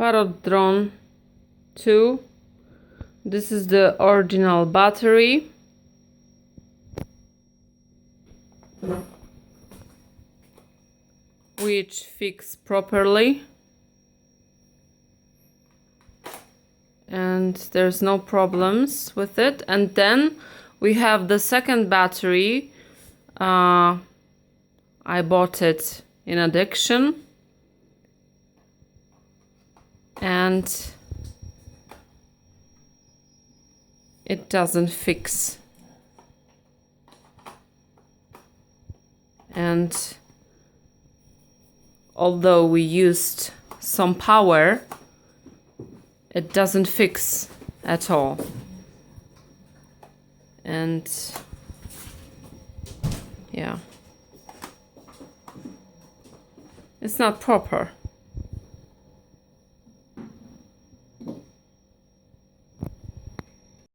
Parrot drone 2. This is the original battery. Which fits properly. And there's no problems with it. And then we have the second battery. I bought it in addiction. And it doesn't fix. And although we used some power, it doesn't fix at all. And yeah, it's not proper.